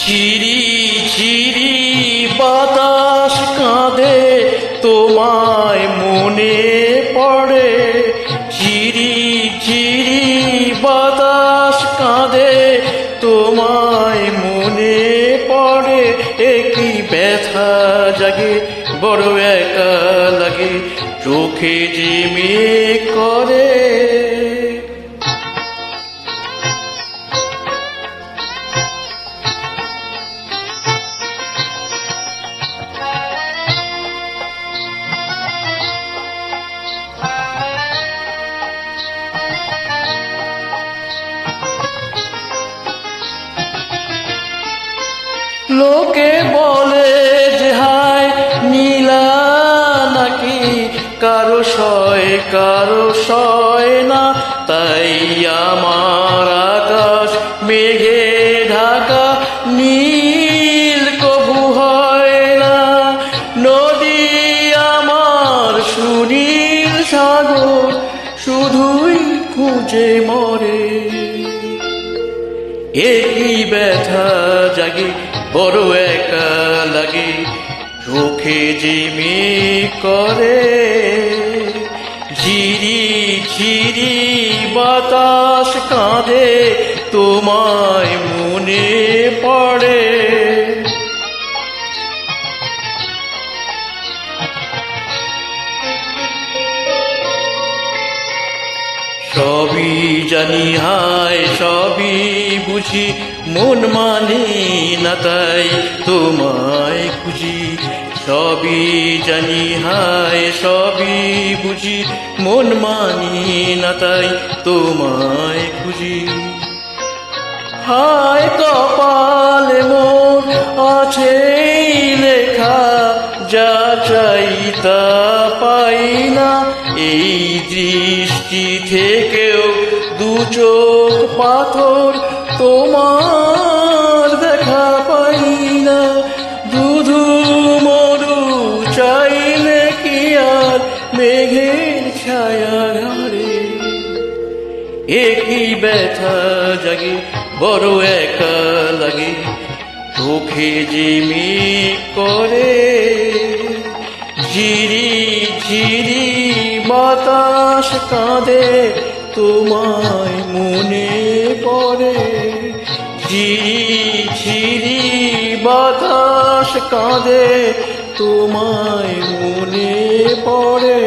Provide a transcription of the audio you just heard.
ঝিরি ঝিরি বাতাস কাঁদে তোমায় মনে পড়ে। ঝিরি ঝিরি বাতাস কাঁদে তোমায় মনে পড়ে। একই ব্যথা জাগে বড় একা লাগে, চোখে যে মেঘ করে। লোকে বলে যে হায় নীলা নাকি, কারো সয় না। তাই আমার আকাশ মেঘে ঢাকা, নীল কবু হয় না। নদী আমার সুনীল সাগর, শুধুই খুঁজে মরে। একই ব্যথা জাগে বড় একা লাগে, চোখে যে মেঘ করে। ঝিরি ঝিরি বাতাস কাঁদে তোমায় মনে পড়ে। সবই জানি হায় সবই বুঝি, মন মানে না তাই তোমায় খুঁজি। সবই জানি হায় সবই বুঝি, মন মানি না তাই তোমায় খুঁজি। হায় কপালে মোর আছে লেখা, যা চাই তা পাই না। এই দৃষ্টি থেকেও দু চোখ পাথর, তোমার দেখা পাই না। ধুধু মরু চাইলে কি আর মেঘের ছায়া ঘরে। একই ব্যথা জাগে বড় একা লাগে, চোখে যে মেঘ করে। ঝিরি ঝিরি বাতাস কাঁদে তোমায় মনে পড়ে। ঝিরি ঝিরি বাতাস কাঁদে তোমায় মনে পড়ে।